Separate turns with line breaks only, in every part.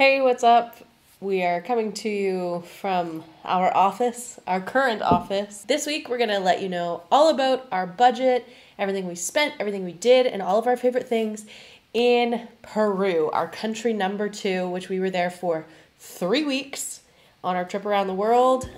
Hey, what's up? We are coming to you from our office, our current office. This week, we're going to let you know all about our budget, everything we spent, everything we did, and all of our favorite things in Peru, our country number 2, which we were there for 3 weeks on our trip around the world.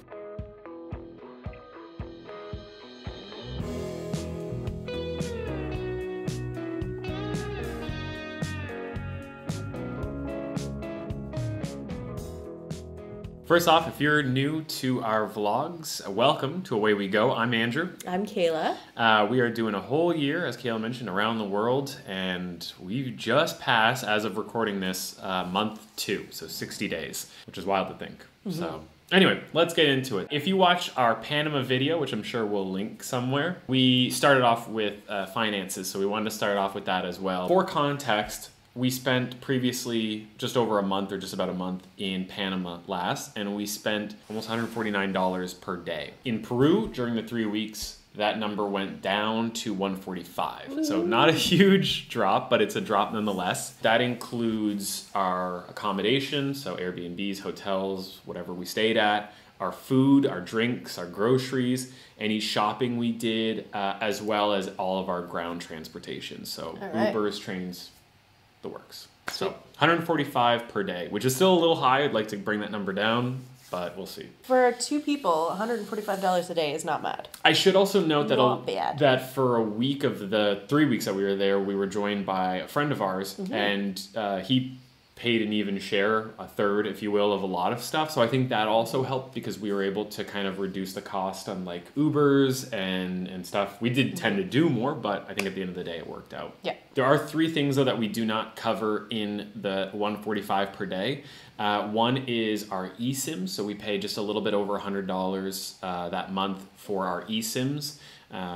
First off, if you're new to our vlogs, welcome to Away We Go. I'm Andrew.
I'm Kayla.
We are doing a whole year, as Kayla mentioned, around the world, and we just passed, as of recording this, month 2, so 60 days, which is wild to think. So anyway, let's get into it. If you watch our Panama video, which I'm sure we'll link somewhere, we started off with finances, so we wanted to start off with that as well. For context, we spent previously just over a month or just about a month in Panama last, and we spent almost $149 per day. In Peru, during the 3 weeks, that number went down to $145. So not a huge drop, but it's a drop nonetheless. That includes our accommodation, so Airbnbs, hotels, whatever we stayed at, our food, our drinks, our groceries, any shopping we did, as well as all of our ground transportation. So Ubers, trains, the works. So 145 per day, which is still a little high. I'd like to bring that number down, but we'll see.
For 2 people, $145 a day is not bad.
I should also note that for a week of the 3 weeks that we were there, we were joined by a friend of ours, and he paid an even share, a third, if you will, of a lot of stuff. So I think that also helped because we were able to kind of reduce the cost on like Ubers and stuff. We did tend to do more, but I think at the end of the day, it worked out. Yeah. There are 3 things though that we do not cover in the 145 per day. One is our eSIMs. So we pay just a little bit over $100 that month for our eSIMs.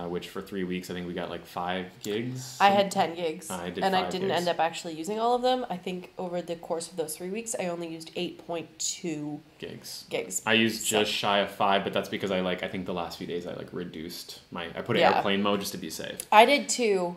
Which for 3 weeks, I think we got like 5 gigs.
I had 10 gigs.
I
didn't end up actually using all of them. I think over the course of those 3 weeks, I only used 8.2 gigs. I
used just shy of 5, but that's because I think the last few days I reduced I put airplane mode just to be safe.
I did too,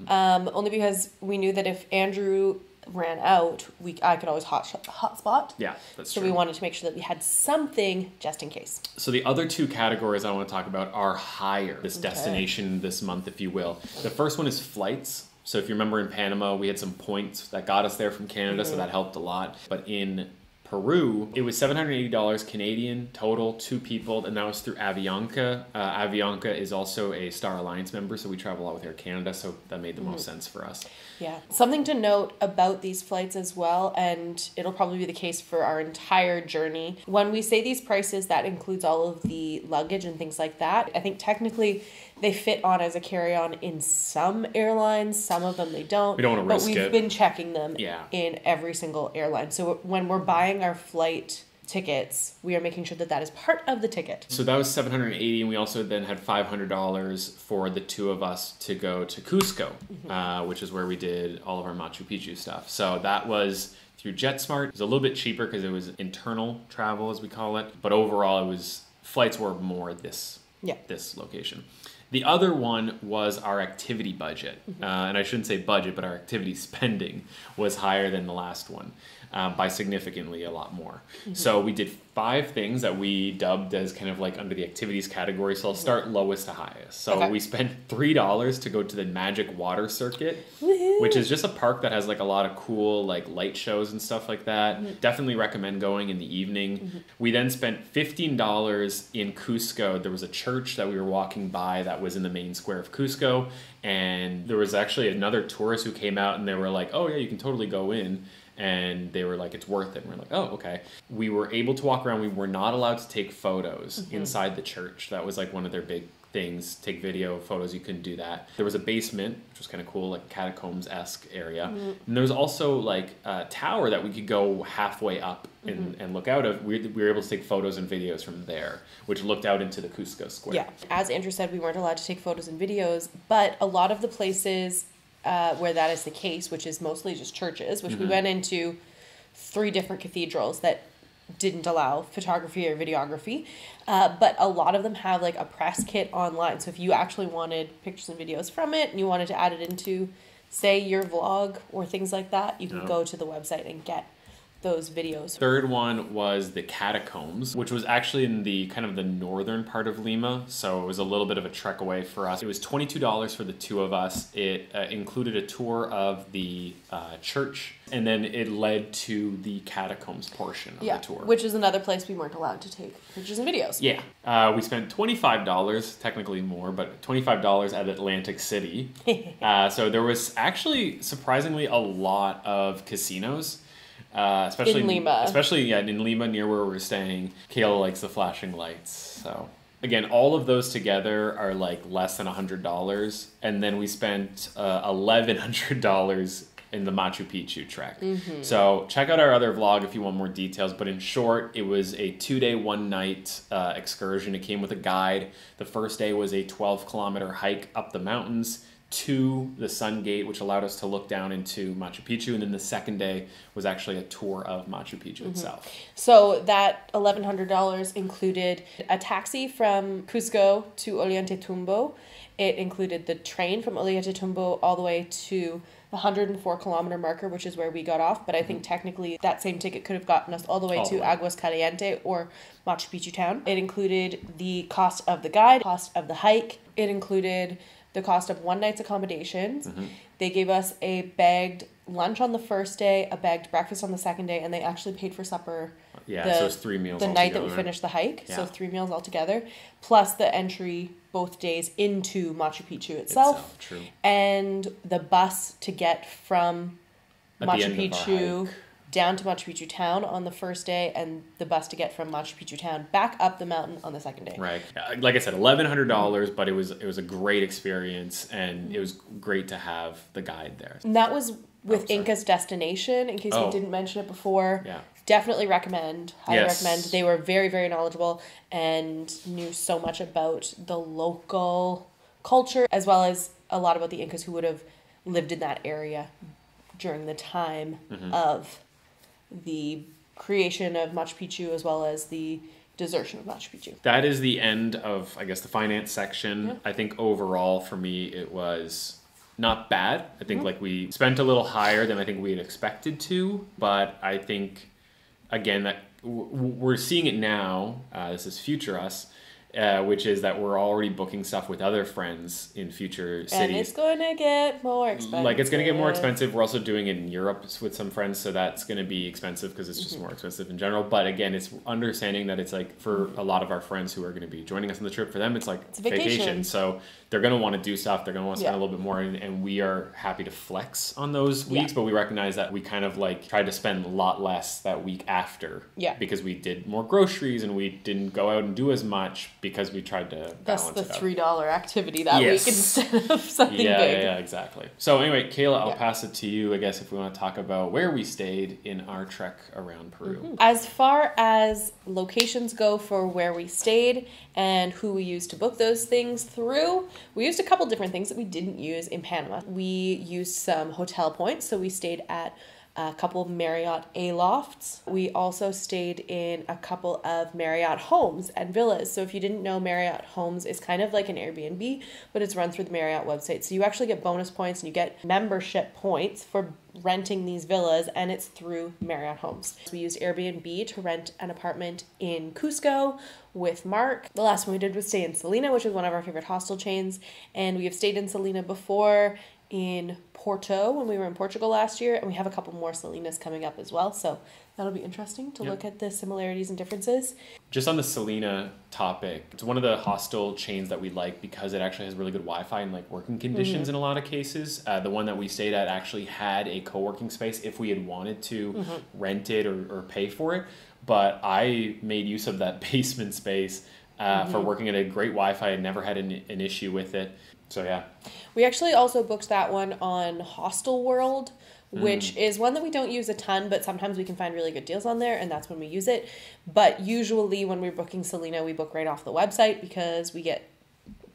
only because we knew that if Andrew ran out, I could always hotspot.
Yeah, that's
true. So we wanted to make sure that we had something just in case.
So the other 2 categories I want to talk about are higher, this destination this month, if you will. The first one is flights. So if you remember in Panama, we had some points that got us there from Canada, so that helped a lot. But in Peru, it was $780 Canadian total, 2 people, and that was through Avianca. Avianca is also a Star Alliance member, so we travel a lot with Air Canada, so that made the most sense for us.
Yeah. Something to note about these flights as well, and it'll probably be the case for our entire journey. When we say these prices, that includes all of the luggage and things like that. I think technically they fit on as a carry-on in some airlines, some of them they don't.
We don't want to risk it.
But we've been checking them in every single airline. So when we're buying our flight tickets, we are making sure that that is part of the ticket.
So that was $780, and we also then had $500 for the 2 of us to go to Cusco, which is where we did all of our Machu Picchu stuff. So that was through JetSmart. It was a little bit cheaper because it was internal travel, as we call it, but overall flights were more this location. The other one was our activity budget. And I shouldn't say budget, but our activity spending was higher than the last one by significantly a lot more. So we did 5 things that we dubbed as kind of like under the activities category. So I'll start lowest to highest. So we spent $3 to go to the Magic Water Circuit, which is just a park that has like a lot of cool like light shows and stuff like that. Definitely recommend going in the evening. We then spent $15 in Cusco. There was a church that we were walking by that was in the main square of Cusco, and there was actually another tourist who came out and they were like, oh yeah, you can totally go in. And they were like, it's worth it. And we're like, oh, okay. We were able to walk around. We were not allowed to take photos inside the church. That was like one of their big things. Take video, photos, you couldn't do that. There was a basement, which was kind of cool, like catacombs-esque area. And there was also like a tower that we could go halfway up and look out of. We were able to take photos and videos from there, which looked out into the Cusco Square.
Yeah. As Andrew said, we weren't allowed to take photos and videos, but a lot of the places where that is the case, which is mostly just churches, which we went into 3 different cathedrals that didn't allow photography or videography, but a lot of them have like a press kit online. So if you actually wanted pictures and videos from it and you wanted to add it into, say, your vlog or things like that, you can go to the website and get those videos.
Third one was the catacombs, which was actually in the kind of the northern part of Lima, so it was a little bit of a trek away for us. It was $22 for the two of us. It included a tour of the church, and then it led to the catacombs portion of the tour.
Which is another place we weren't allowed to take pictures and videos.
Yeah. We spent $25, technically more, but $25 at Atlantic City. So there was actually surprisingly a lot of casinos. Especially
in Lima.
In Lima, near where we're staying. Kayla likes the flashing lights. So again, all of those together are like less than $100, and then we spent $1,100 in the Machu Picchu trek. So check out our other vlog if you want more details. But in short, it was a 2-day, 1-night excursion. It came with a guide. The first day was a 12-kilometer hike up the mountains to the Sun Gate, which allowed us to look down into Machu Picchu. And then the second day was actually a tour of Machu Picchu itself.
So that $1,100 included a taxi from Cusco to Ollantaytambo. It included the train from Ollantaytambo all the way to the 104-kilometer marker, which is where we got off. But I think technically that same ticket could have gotten us all the way to Aguas Caliente or Machu Picchu town. It included the cost of the guide, cost of the hike. It included the cost of one night's accommodations. They gave us a bagged lunch on the first day, a bagged breakfast on the second day, and they actually paid for supper.
Yeah, so it's 3 meals
the
altogether.
night that we finished the hike. So 3 meals altogether, plus the entry both days into Machu Picchu itself.
True.
And the bus to get from Machu Picchu down to Machu Picchu town on the first day, and the bus to get from Machu Picchu town back up the mountain on the second day.
Right. Like I said, $1,100, but it was a great experience, and it was great to have the guide there.
And that was with Inca's Destination, in case we didn't mention it before.
Yeah.
Definitely recommend. Highly recommend. They were very, very knowledgeable and knew so much about the local culture, as well as a lot about the Incas who would have lived in that area during the time of the creation of Machu Picchu, as well as the desertion of Machu Picchu.
That is the end of, I guess, the finance section. Yeah. I think overall for me it was not bad. I think like we spent a little higher than I think we had expected to, but I think again that we're seeing it now. This is future us. Which is that we're already booking stuff with other friends in future cities.
And it's going to get more expensive.
Like, it's going to get more expensive. We're also doing it in Europe with some friends, so that's going to be expensive because it's just more expensive in general. But again, it's understanding that it's like for a lot of our friends who are going to be joining us on the trip, for them, it's like
it's a vacation.
So they're going to want to do stuff. They're going to want to spend a little bit more. And we are happy to flex on those weeks, but we recognize that we kind of like tried to spend a lot less that week after. Yeah. Because we did more groceries and we didn't go out and do as much because we tried to balance it out.
That's the $3 activity that week instead of something big.
Yeah, exactly. So anyway, Kayla, I'll pass it to you, I guess, if we want to talk about where we stayed in our trek around Peru.
As far as locations go for where we stayed and who we used to book those things through, we used a couple different things that we didn't use in Panama. We used some hotel points, so we stayed at a couple of Marriott A-lofts. We also stayed in a couple of Marriott homes and villas. So if you didn't know, Marriott homes is kind of like an Airbnb, but it's run through the Marriott website. So you actually get bonus points and you get membership points for renting these villas, and it's through Marriott homes. So we used Airbnb to rent an apartment in Cusco with Mark. The last one we did was stay in Salina, which is one of our favorite hostel chains. And we have stayed in Salina before, in Porto when we were in Portugal last year, and we have a couple more Salinas coming up as well, so that'll be interesting to look at the similarities and differences.
Just on the Salina topic, it's one of the hostel chains that we like because it actually has really good Wi-Fi and like working conditions in a lot of cases. The one that we stayed at actually had a co-working space if we had wanted to rent it or pay for it, but I made use of that basement space for working at a great Wi-Fi. I never had an issue with it. So yeah.
We actually also booked that one on Hostel World, which is one that we don't use a ton, but sometimes we can find really good deals on there, and that's when we use it. But usually when we're booking Salina, we book right off the website because we get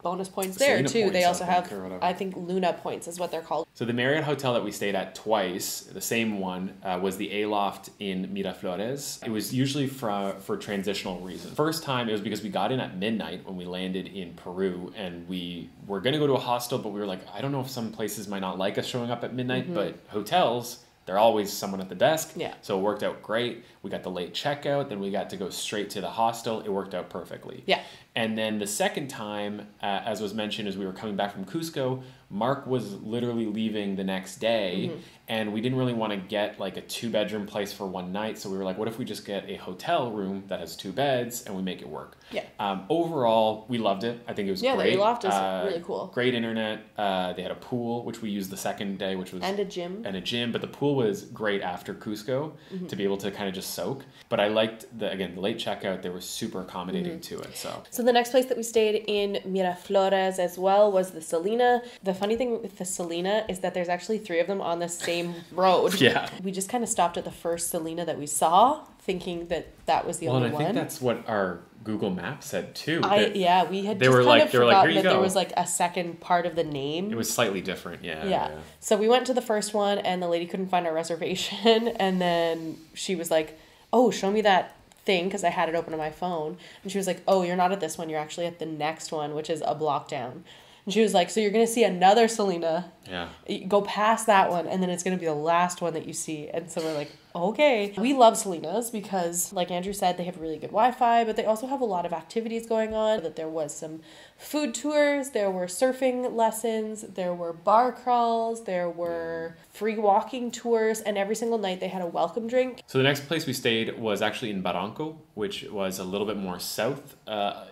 bonus points there
Salina
too.
Points,
they also have, I think, Luna points is what they're called.
So the Marriott hotel that we stayed at twice, the same one, was the A-loft in Miraflores. It was usually for transitional reasons. First time, it was because we got in at midnight when we landed in Peru, and we were going to go to a hostel, but we were like, I don't know if some places might not like us showing up at midnight, but hotels, they're always someone at the desk.
Yeah.
So it worked out great. We got the late checkout, then we got to go straight to the hostel. It worked out perfectly.
Yeah.
And then the second time, as was mentioned, as we were coming back from Cusco, Mark was literally leaving the next day, and we didn't really want to get like a 2-bedroom place for one night. So we were like, what if we just get a hotel room that has 2 beds and we make it work?
Yeah.
Overall, we loved it. I think it was great.
Yeah, the loft is really cool.
Great internet. They had a pool, which we used the second day, which was...
And a gym.
But the pool was great after Cusco to be able to kind of just soak. But I liked, the late checkout. They were super accommodating to it. So
the next place that we stayed in Miraflores as well was the Salina. The funny thing with the Salina is that there's actually 3 of them on the same road.
Yeah.
We just kind of stopped at the first Salina that we saw, thinking that was the only one.
Well, I think that's what our Google Maps said too.
We had
they
just
were
kind
like,
of forgotten
"Here you
that
go."
there was like a second part of the name.
It was slightly different, yeah.
So we went to the first one, and the lady couldn't find our reservation, and then she was like, "Oh, show me that thing," because I had it open on my phone, and she was like, "Oh, you're not at this one. You're actually at the next one, which is a block down." And she was like, "So you're gonna see another Salina.
Yeah.
Go past that one, and then it's gonna be the last one that you see." And so we're like, okay. We love Salinas because, like Andrew said, they have really good Wi-Fi, but they also have a lot of activities going on. That there was some food tours, there were surfing lessons, there were bar crawls, there were free walking tours, and every single night they had a welcome drink.
So the next place we stayed was actually in Barranco, which was a little bit more south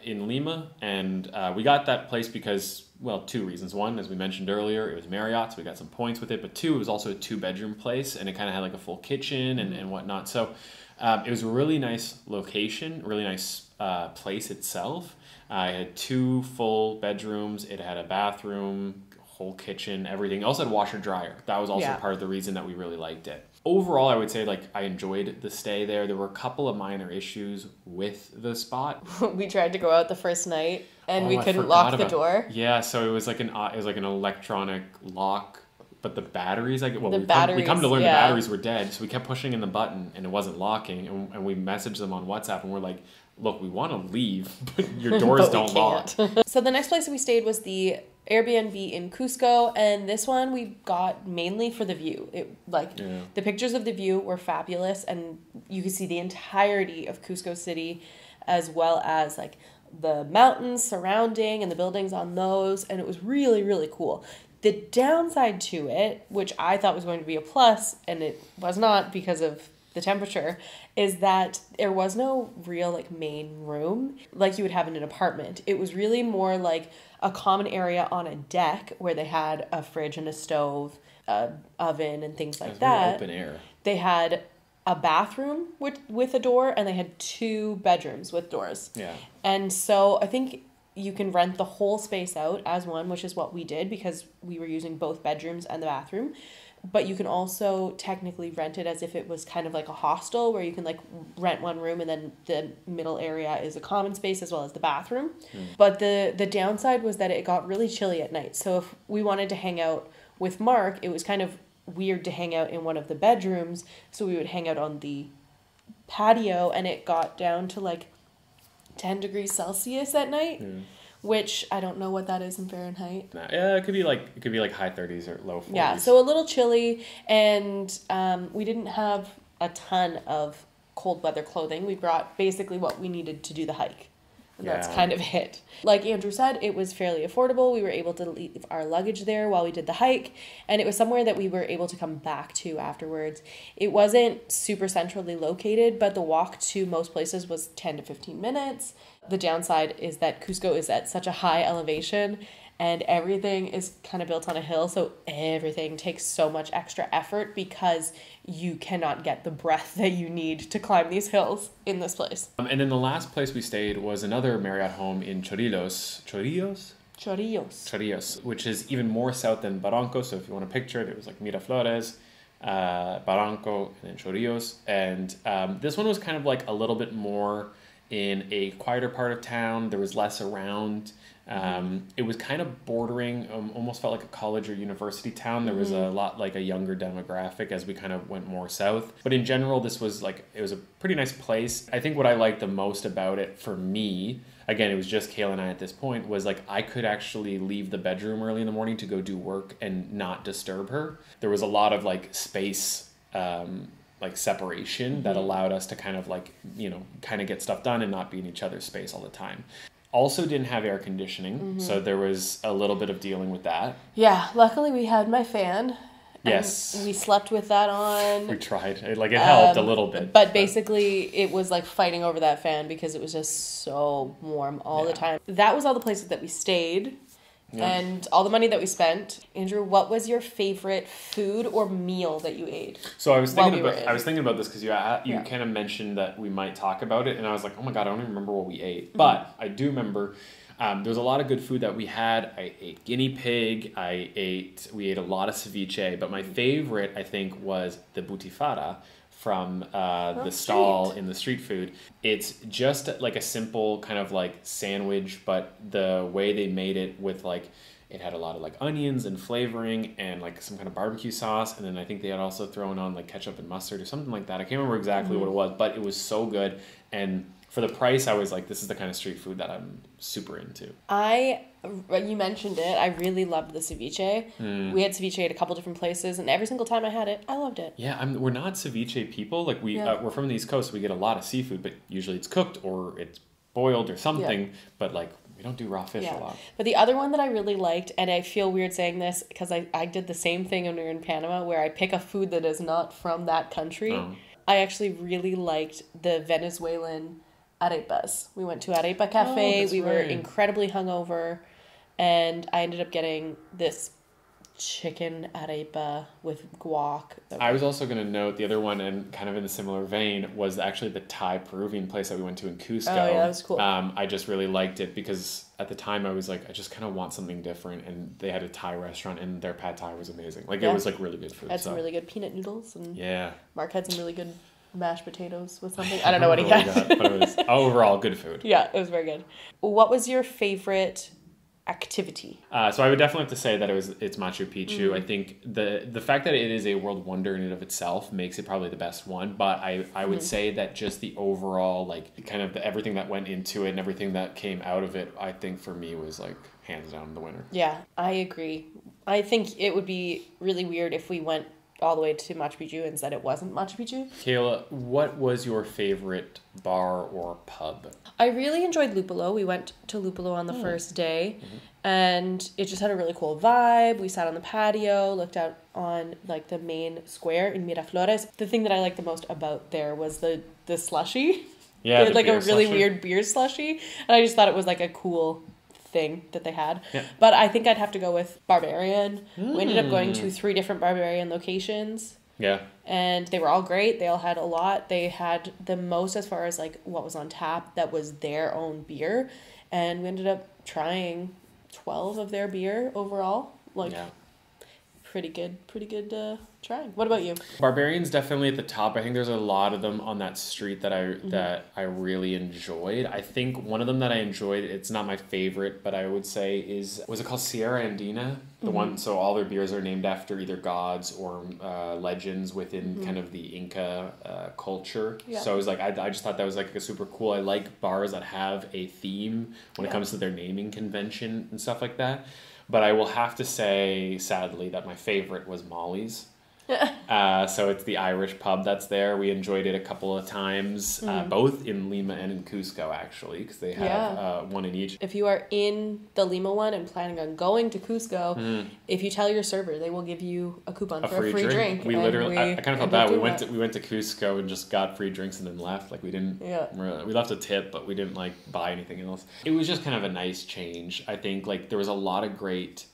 in Lima. And we got that place because, well, 2 reasons. One, as we mentioned earlier, it was Marriott, so we got some points with it. But 2, it was also a 2-bedroom place, and it kind of had like a full kitchen and whatnot. So it was a really nice location, really nice place itself. It had 2 full bedrooms. It had a bathroom, whole kitchen, everything. It also had a washer dryer. That was also part of the reason that we really liked it. Overall, I would say like I enjoyed the stay there. There were a couple of minor issues with the spot.
We tried to go out the first night and we couldn't lock the door.
Yeah, so it was like an electronic lock, but the batteries, we come to learn the batteries were dead, so we kept pushing in the button and it wasn't locking, and we messaged them on WhatsApp and we're like, look, we want to leave, but your doors don't lock.
So the next place we stayed was the Airbnb in Cusco, and this one we got mainly for the view. The pictures of the view were fabulous, and you could see the entirety of Cusco City, as well as like the mountains surrounding and the buildings on those, and it was really, really cool. The downside to it, which I thought was going to be a plus, and it was not because of the temperature, is that there was no real like main room like you would have in an apartment. It was really more like a common area on a deck where they had a fridge and a stove, oven and things like that.
Open air.
They had a bathroom with a door, and they had 2 bedrooms with doors.
Yeah.
And so I think you can rent the whole space out as one, which is what we did because we were using both bedrooms and the bathroom. But you can also technically rent it as if it was kind of like a hostel where you can like rent one room and then the middle area is a common space as well as the bathroom. But the downside was that it got really chilly at night. So if we wanted to hang out with Mark, it was kind of weird to hang out in one of the bedrooms. So we would hang out on the patio, and it got down to like 10 degrees Celsius at night. Which I don't know what that is in Fahrenheit.
Yeah, it could be like high 30s or low 40s.
Yeah, so a little chilly, and we didn't have a ton of cold weather clothing. We brought basically what we needed to do the hike. And that's kind of it. Like Andrew said, it was fairly affordable. We were able to leave our luggage there while we did the hike, and it was somewhere that we were able to come back to afterwards. It wasn't super centrally located, but the walk to most places was 10 to 15 minutes. The downside is that Cusco is at such a high elevation, and everything is kind of built on a hill, so everything takes so much extra effort because you cannot get the breath that you need to climb these hills in this place.
And then the last place we stayed was another Marriott home in Chorillos, which is even more south than Barranco. So if you want to picture it, it was like Miraflores, Barranco, and then Chorillos. And this one was kind of like a little bit more in a quieter part of town. There was less around. It was kind of bordering, almost felt like a college or university town. There was a lot like a younger demographic as we kind of went more south. But in general, this was like, it was a pretty nice place. I think what I liked the most about it for me, again, it was just Kayla and I at this point, was like I could actually leave the bedroom early in the morning to go do work and not disturb her. There was a lot of like space like separation that allowed us to kind of like, kind of get stuff done and not be in each other's space all the time. Also didn't have air conditioning, so there was a little bit of dealing with that.
Yeah, luckily we had my fan.
Yes.
We slept with that on.
We tried. It helped a little bit.
But basically, it was like fighting over that fan because it was just so warm all the time. That was all the places that we stayed. Yeah. And all the money that we spent. Andrew, what was your favorite food or meal that you ate?
So I was thinking about this because you kind of mentioned that we might talk about it, and I was like, oh my god, I don't even remember what we ate. But I do remember there was a lot of good food that we had. I ate guinea pig. We ate a lot of ceviche, but my favorite I think was the butifara from the stall in the street food. It's just like a simple kind of like sandwich, but the way they made it with like, it had a lot of like onions and flavoring and like some kind of barbecue sauce. And then I think they had also thrown on like ketchup and mustard or something like that. I can't remember exactly what it was, but it was so good. And for the price, I was like, this is the kind of street food that I'm super into. You mentioned it. I really loved the ceviche.
We had ceviche at a couple different places, and every single time I had it, I loved it.
Yeah, we're not ceviche people. Like we're from the East Coast, so we get a lot of seafood, but usually it's cooked or it's boiled or something. Yeah. But like we don't do raw fish a lot.
But the other one that I really liked, and I feel weird saying this because I did the same thing when we were in Panama, where I pick a food that is not from that country. Oh. I actually really liked the Venezuelan arepas. We went to Arepa Cafe. We were incredibly hungover, and I ended up getting this chicken arepa with guac.
I was also going to note the other one, and kind of in a similar vein, was actually the Thai Peruvian place that we went to in Cusco.
Oh, yeah, that was cool.
I just really liked it because at the time I was like, I just kind of want something different, and they had a Thai restaurant, and their pad Thai was amazing. Like it was like really good food.
Had some really good peanut noodles, and Mark had some really good mashed potatoes with something. I don't know what he had.
But it was overall good food.
Yeah, it was very good. What was your favorite activity?
So I would definitely have to say that it's Machu Picchu. I think the fact that it is a world wonder in and of itself makes it probably the best one. But I would say that just the overall, like kind of everything that went into it and everything that came out of it, I think for me was like hands down the winner.
Yeah, I agree. I think it would be really weird if we went all the way to Machu Picchu and said it wasn't Machu Picchu.
Kayla, what was your favorite bar or pub?
I really enjoyed Lupolo. We went to Lupolo on the first day, and it just had a really cool vibe. We sat on the patio, looked out on like the main square in Miraflores. The thing that I liked the most about there was the slushy. Yeah, they had like a really weird beer slushy, and I just thought it was like a cool thing that they had. Yeah. But I think I'd have to go with Barbarian. We ended up going to 3 different Barbarian locations.
Yeah.
And they were all great. They all had a lot. They had the most as far as like what was on tap that was their own beer. And we ended up trying 12 of their beer overall. Like pretty good trying. What about you?
Barbarian's definitely at the top. I think there's a lot of them on that street that I really enjoyed. I think one of them that I enjoyed, it's not my favorite, but I would say was it called Sierra Andina? The one, so all their beers are named after either gods or legends within kind of the Inca culture. Yeah. So I was like, I just thought that was like a super cool. I like bars that have a theme when it comes to their naming convention and stuff like that. But I will have to say, sadly, that my favorite was Molly's. So it's the Irish pub that's there. We enjoyed it a couple of times, both in Lima and in Cusco, actually, because they have one in each.
If you are in the Lima one and planning on going to Cusco, if you tell your server, they will give you a coupon for a free drink.
We literally, I kind of felt bad. We went to Cusco and just got free drinks and then left. Like we didn't. Yeah. We left a tip, but we didn't like buy anything else. It was just kind of a nice change. I think like there was a lot of great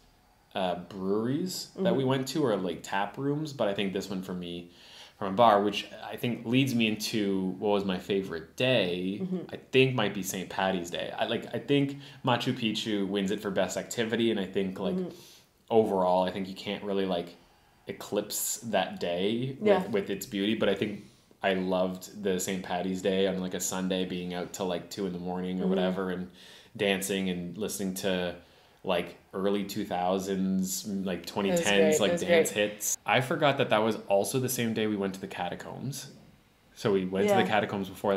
breweries that we went to, or like tap rooms, but I think this one for me from a bar, which I think leads me into what was my favorite day, I think might be St. Paddy's Day. I think Machu Picchu wins it for best activity, and I think like overall I think you can't really like eclipse that day with its beauty, but I think I loved the St. Paddy's Day on like a Sunday, being out till like 2 a.m. or whatever, and dancing and listening to like early 2000s, like 2010s, like dance hits. I forgot that was also the same day we went to the catacombs. So we went to the catacombs before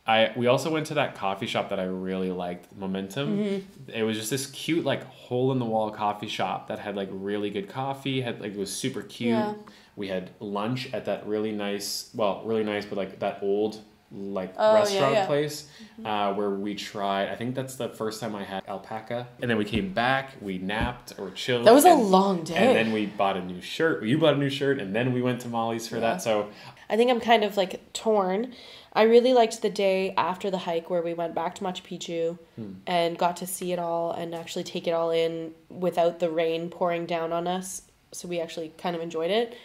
that. We also went to that coffee shop that I really liked, Momentum. It was just this cute like hole in the wall coffee shop that had like really good coffee. It was super cute. We had lunch at that really nice, but like that old
Oh,
restaurant place where we tried, I think that's the first time I had alpaca. And then we came back, we napped or chilled.
That was a long day.
And then we bought a new shirt. You bought a new shirt, and then we went to Molly's for that. So
I think I'm kind of like torn. I really liked the day after the hike where we went back to Machu Picchu and got to see it all and actually take it all in without the rain pouring down on us. So we actually kind of enjoyed it.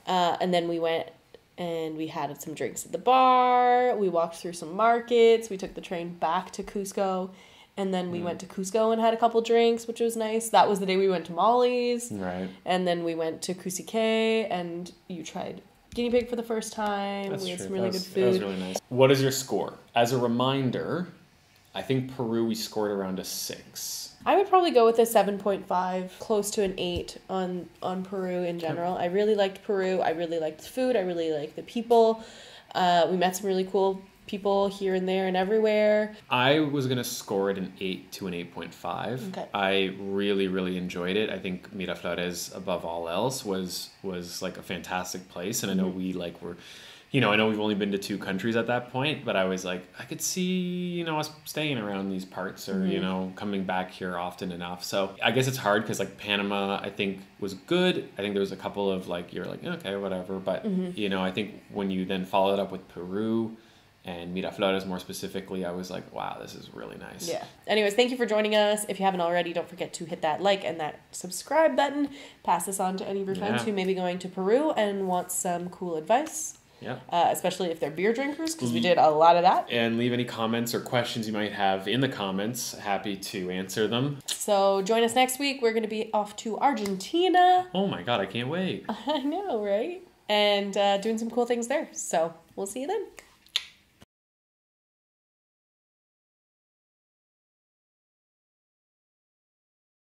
And then we went and we had some drinks at the bar. We walked through some markets. We took the train back to Cusco. And then we went to Cusco and had a couple drinks, which was nice. That was the day we went to Molly's.
Right.
And then we went to Kusike and you tried guinea pig for the first time.
That's
we had
true.
some really good food.
That was really nice. What is your score? As a reminder, I think Peru we scored around a 6.
I would probably go with a 7.5, close to an 8 on Peru in general. I really liked Peru. I really liked the food. I really liked the people. We met some really cool people here and there and everywhere.
I was going to score it an 8 to an 8.5.
Okay.
I really, really enjoyed it. I think Miraflores, above all else, was like a fantastic place. And I know we were... I know we've only been to 2 countries at that point, but I was like, I could see, us staying around these parts or, coming back here often enough. So I guess it's hard because Panama, I think, was good. I think there was a couple of you're like, okay, whatever. But, I think when you then follow it up with Peru and Miraflores more specifically, I was like, wow, this is really nice.
Yeah. Anyways, thank you for joining us. If you haven't already, don't forget to hit that like and that subscribe button. Pass this on to any of your friends who may be going to Peru and want some cool advice.
Yeah.
Especially if they're beer drinkers, because we did a lot of that.
And leave any comments or questions you might have in the comments. Happy to answer them.
So join us next week. We're going to be off to Argentina.
Oh my God, I can't wait.
I know, right? And doing some cool things there. So we'll see you then.